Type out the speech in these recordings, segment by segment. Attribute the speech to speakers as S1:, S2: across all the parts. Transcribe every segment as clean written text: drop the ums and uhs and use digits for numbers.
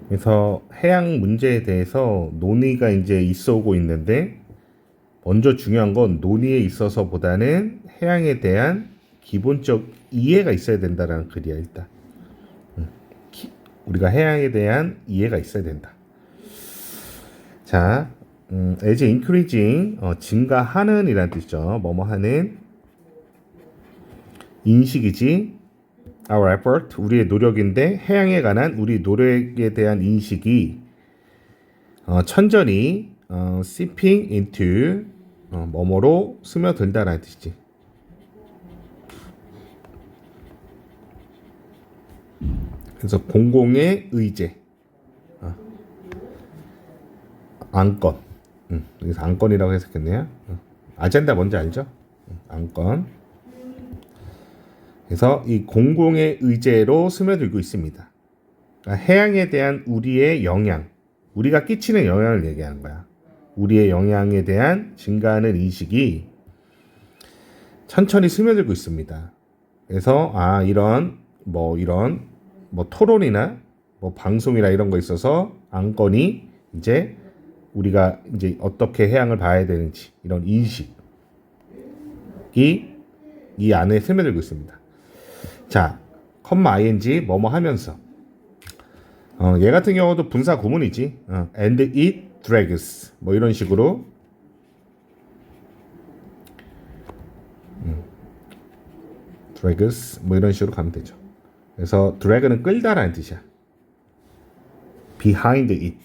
S1: 그래서 해양 문제에 대해서 논의가 이제 있어 오고 있는데, 먼저 중요한 건 논의에 있어서보다는 해양에 대한 기본적 이해가 있어야 된다라는 글이야. 일단 우리가 해양에 대한 이해가 있어야 된다. 자, as increasing, 증가하는 이란 뜻이죠. 뭐뭐 하는 인식이지. Our effort, 우리의 노력인데, 해양에 관한 우리 노력에 대한 인식이 천천히 seeping into 뭐뭐로 스며들다라는 뜻이지. 그래서 공공의 의제, 안건, 여기서 안건이라고 해석했네요. 아젠다 뭔지 알죠? 안건. 그래서 이 공공의 의제로 스며들고 있습니다. 그러니까 해양에 대한 우리의 영향, 우리가 끼치는 영향을 얘기하는 거야. 우리의 영향에 대한 증가하는 인식이 천천히 스며들고 있습니다. 그래서 이런 토론이나 방송이나 이런 거 있어서 안건이 이제 우리가 이제 어떻게 해양을 봐야 되는지 이런 인식이 이 안에 스며들고 있습니다. 자, ing 뭐뭐 하면서 얘 같은 경우도 분사 구문이지. and it drags 뭐 이런 식으로 drags 뭐 이런 식으로 가면 되죠. 그래서 drag는 끌다라는 뜻이야. behind it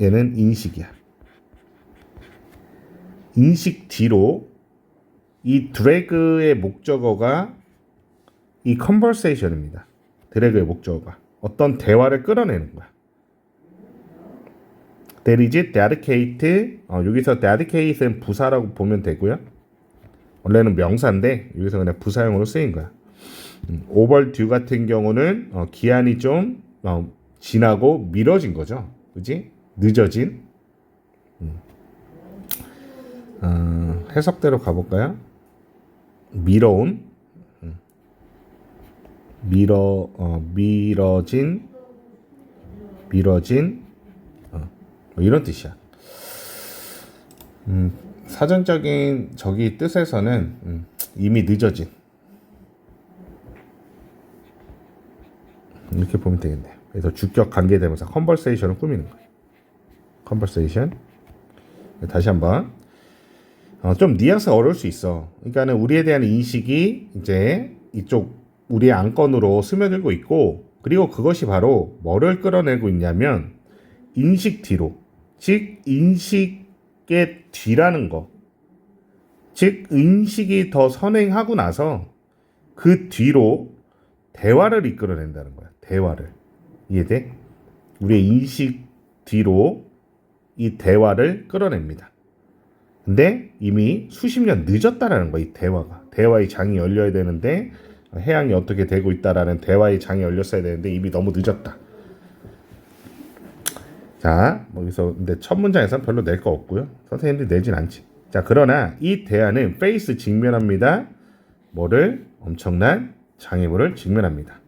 S1: 얘는 인식이야. 인식 뒤로 이 drag의 목적어가 이 conversation입니다. 드래그의 목적어가 어떤 대화를 끌어내는 거야. There is dedicate. 여기서 dedicate는 부사라고 보면 되고요. 원래는 명사인데 여기서 그냥 부사용으로 쓰인 거야. overdue 같은 경우는 기한이 좀 지나고 미뤄진 거죠. 그지? 늦어진. 해석대로 가볼까요? 미뤄온. 미뤄진 뭐 이런 뜻이야. 사전적인 저기 뜻에서는 이미 늦어진 이렇게 보면 되겠네요. 그래서 주격 관계대명사 conversation을 꾸미는 거예요. conversation. 다시 한번 좀 뉘앙스가 어려울 수 있어. 그러니까는 우리에 대한 인식이 이제 이쪽 우리의 안건으로 스며들고 있고, 그리고 그것이 바로 뭐를 끌어내고 있냐면 인식 뒤로, 즉 인식의 뒤라는 거, 즉 인식이 더 선행하고 나서 그 뒤로 대화를 이끌어낸다는 거야. 대화를. 이해돼? 우리의 인식 뒤로 이 대화를 끌어냅니다. 근데 이미 수십 년 늦었다라는 거야. 이 대화가. 대화의 장이 열려야 되는데, 해양이 어떻게 되고 있다라는 대화의 장이 열렸어야 되는데 이미 너무 늦었다. 자, 여기서 근데 첫 문장에서는 별로 낼 거 없고요. 선생님들이 내진 않지. 자, 그러나 이 대화는 페이스 직면합니다. 뭐를? 엄청난 장애물을 직면합니다.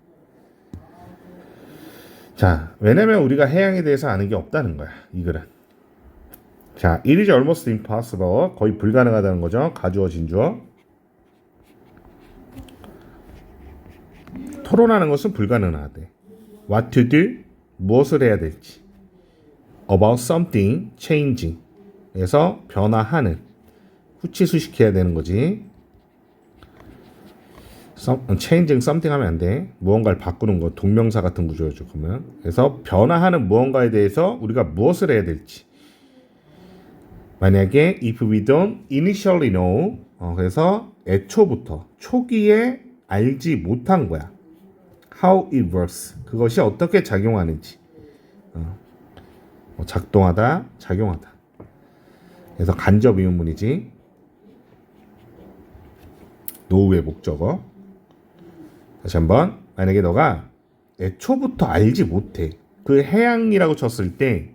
S1: 자, 왜냐면 우리가 해양에 대해서 아는 게 없다는 거야. 이 글은. 자, it is almost impossible. 거의 불가능하다는 거죠. 가주어, 진주어. 토론하는 것은 불가능하대. What to do? 무엇을 해야 될지. About something changing. 그래서 변화하는. 후치수식해야 되는 거지. changing something 하면 안 돼. 무언가를 바꾸는 거. 동명사 같은 구조죠. 그러면. 그래서 변화하는 무언가에 대해서 우리가 무엇을 해야 될지. 만약에 if we don't initially know. 그래서 애초부터 초기에 알지 못한 거야. How it works. 그것이 어떻게 작용하는지. 작동하다, 작용하다. 그래서 간접 의문문이지. 노후의 목적어. 다시 한번. 만약에 너가 애초부터 알지 못해. 그 해양이라고 쳤을 때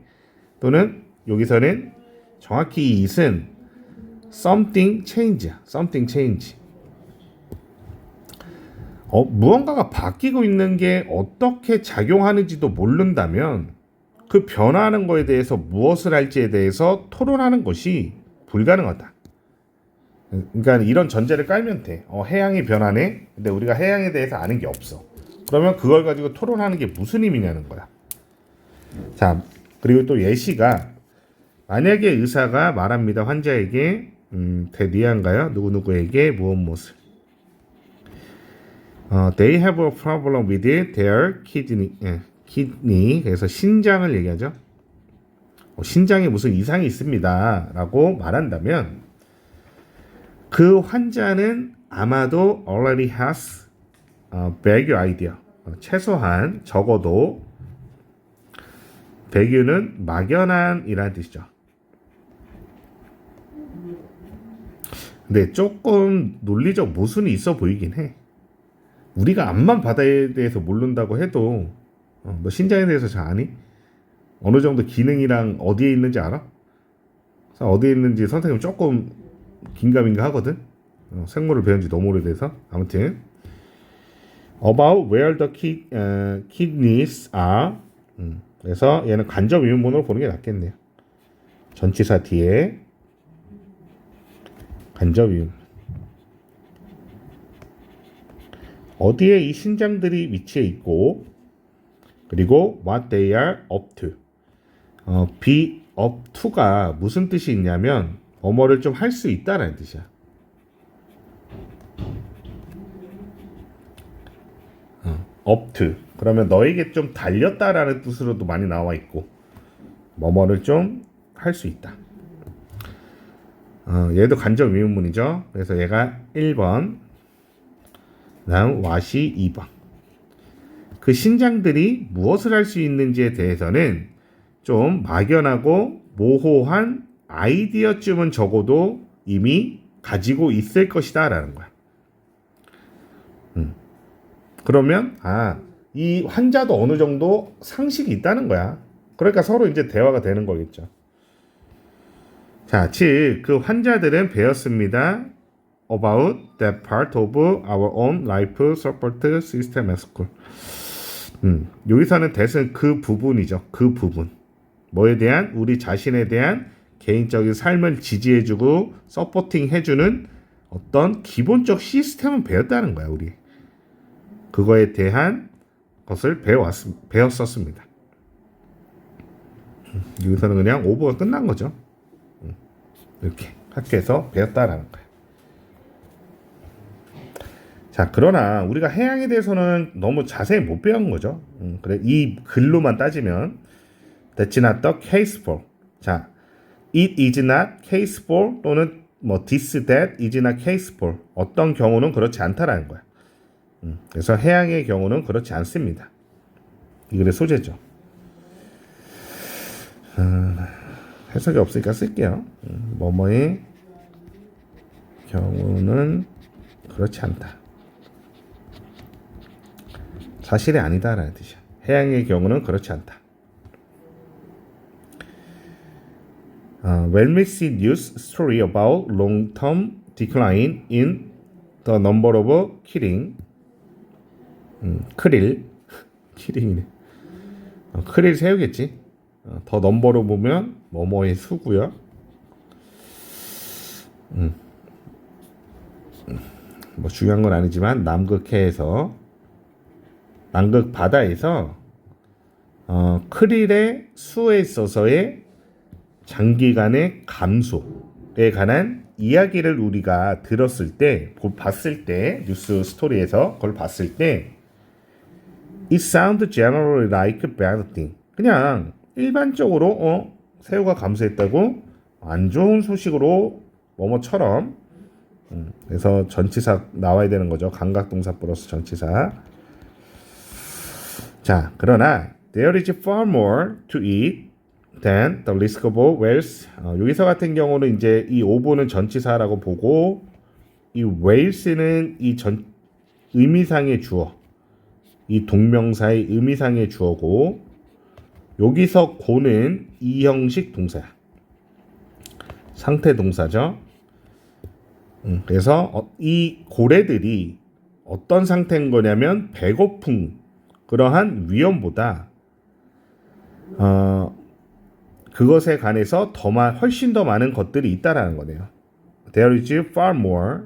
S1: 또는 여기서는 정확히 it은 something change야. something change. 무언가가 바뀌고 있는 게 어떻게 작용하는지도 모른다면 그 변화하는 거에 대해서 무엇을 할지에 대해서 토론하는 것이 불가능하다. 그러니까 이런 전제를 깔면 돼. 해양이 변하네. 근데 우리가 해양에 대해서 아는 게 없어. 그러면 그걸 가지고 토론하는 게 무슨 의미냐는 거야. 자, 그리고 또 예시가 만약에 의사가 말합니다. 환자에게 대니아인가요? 누구누구에게 무엇을 they have a problem with their kidney. kidney. 그래서 신장을 얘기하죠. 신장에 무슨 이상이 있습니다. 라고 말한다면 그 환자는 아마도 already has a vague idea. 최소한 적어도 vague는 막연한이라는 뜻이죠. 근데 조금 논리적 모순이 있어 보이긴 해. 우리가 암만 바다에 대해서 모른다고 해도 너 신장에 대해서 잘 아니? 어느 정도 기능이랑 어디에 있는지 알아? 어디에 있는지 선생님 조금 긴가민가 하거든. 생물을 배운 지 너무 오래돼서. 아무튼 about where the kidneys are. 그래서 얘는 간접 의문문으로 보는 게 낫겠네요. 전치사 뒤에 간접 의문. 어디에 이 신장들이 위치해 있고 그리고 what they are up to. be up to가 무슨 뜻이 있냐면 뭐뭐를 좀 할 수 있다라는 뜻이야. up to. 그러면 너에게 좀 달렸다라는 뜻으로도 많이 나와 있고 뭐뭐를 좀 할 수 있다. 얘도 간접 의문문이죠. 그래서 얘가 1번, 다음 what이 2번. 그 신장들이 무엇을 할 수 있는지에 대해서는 좀 막연하고 모호한 아이디어쯤은 적어도 이미 가지고 있을 것이다 라는 거야. 그러면 이 환자도 어느 정도 상식이 있다는 거야. 그러니까 서로 이제 대화가 되는 거겠죠. 자, 즉 그 환자들은 배웠습니다. About that part of our own life support system at school. 여기서는 that은 그 부분이죠. 그 부분. 뭐에 대한? 우리 자신에 대한 개인적인 삶을 지지해주고 서포팅 해주는 어떤 기본적 시스템은 배웠다는 거야, 우리. 그거에 대한 것을 배웠었습니다. 여기서는 그냥 오버가 끝난 거죠. 이렇게 학교에서 배웠다라는 거야. 자, 그러나 우리가 해양에 대해서는 너무 자세히 못 배운 거죠. 그래, 이 글로만 따지면 That's not the case for. 자, it is not case for 또는 뭐 this that is not case for. 어떤 경우는 그렇지 않다라는 거야. 그래서 해양의 경우는 그렇지 않습니다. 이 글의 소재죠. 해석이 없으니까 쓸게요. 뭐뭐의 경우는 그렇지 않다. 사실이 아니다라는 뜻이야. 해양의 경우는 그렇지 않다. When we see news story about long-term decline in the number of 키링이네. 크릴 새우겠지. 더 넘버로 보면 뭐뭐의 수고요. 뭐 중요한 건 아니지만 남극해에서 남극 바다에서 크릴의 수에 있어서의 장기간의 감소에 관한 이야기를 우리가 들었을 때, 봤을 때, 뉴스 스토리에서 그걸 봤을 때 It sounds generally like a bad thing. 그냥 일반적으로 새우가 감소했다고 안 좋은 소식으로 뭐뭐처럼 그래서 전치사 나와야 되는 거죠. 감각동사 플러스 전치사. 자, 그러나 there is far more to eat than the risk of whales. 여기서 같은 경우는 이제 이 ove는 전치사라고 보고 이 whales는 이 의미상의 주어, 이 동명사의 의미상의 주어고 여기서 고는 이형식 동사야. 상태 동사죠. 그래서 이 고래들이 어떤 상태인 거냐면 배고픈 그러한 위험보다 그것에 관해서 훨씬 더 많은 것들이 있다라는 거네요. There is far more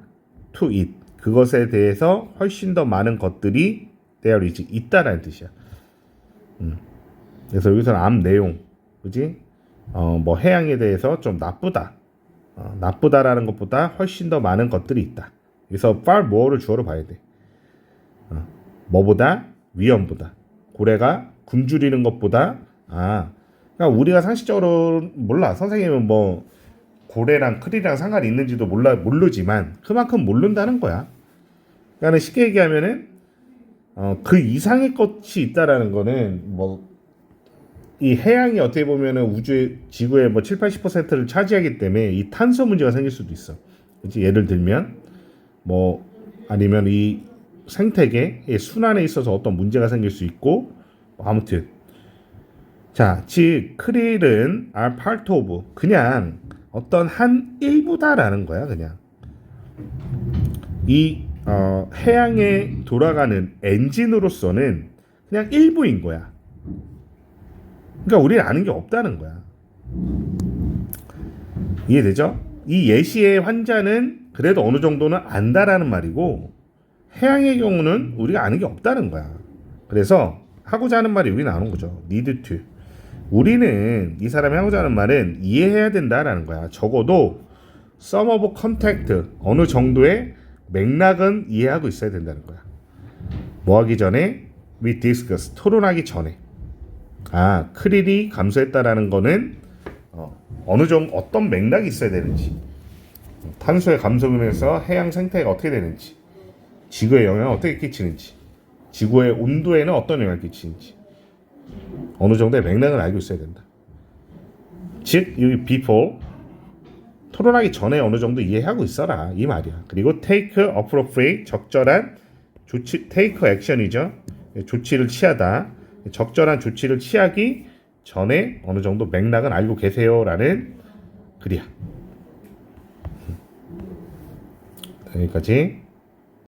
S1: to it. 그것에 대해서 훨씬 더 많은 것들이 there is 있다라는 뜻이야. 그래서 여기서는 앞 내용, 그지? 뭐 해양에 대해서 좀 나쁘다. 나쁘다라는 것보다 훨씬 더 많은 것들이 있다. 그래서 far more를 주어로 봐야 돼. 뭐보다? 위험보다. 고래가 굶주리는 것보다. 그러니까 우리가 상식적으로 몰라. 선생님은 뭐 고래랑 크리랑 상관이 있는지도 모르지만 그만큼 모른다는 거야. 그러니까 쉽게 얘기하면은 그 이상의 것이 있다라는 거는 뭐 이 해양이 어떻게 보면은 우주의 지구의 뭐 7, 80%를 차지하기 때문에 이 탄소 문제가 생길 수도 있어. 그치? 예를 들면 뭐 아니면 이 생태계의 순환에 있어서 어떤 문제가 생길 수 있고 아무튼 자, 즉 크릴은 are part of 그냥 어떤 한 일부다라는 거야. 그냥 이 해양에 돌아가는 엔진으로서는 그냥 일부인 거야. 그러니까 우리는 아는 게 없다는 거야. 이해되죠? 이 예시의 환자는 그래도 어느 정도는 안다라는 말이고 해양의 경우는 우리가 아는 게 없다는 거야. 그래서 하고자 하는 말이 여기 나오는 거죠. need to. 우리는 이 사람이 하고자 하는 말은 이해해야 된다라는 거야. 적어도 some of contact 어느 정도의 맥락은 이해하고 있어야 된다는 거야. 뭐 하기 전에? We discuss 토론하기 전에. 크릴이 감소했다라는 거는 어느 정도 어떤 맥락이 있어야 되는지, 탄소의 감소면서 해양 생태가 어떻게 되는지, 지구에 영향을 어떻게 끼치는지, 지구의 온도에는 어떤 영향을 끼치는지 어느 정도의 맥락을 알고 있어야 된다. 즉 여기 before 토론하기 전에 어느 정도 이해하고 있어라 이 말이야. 그리고 take appropriate 적절한 조치, take action이죠. 조치를 취하다. 적절한 조치를 취하기 전에 어느 정도 맥락은 알고 계세요라는 글이야. 여기까지.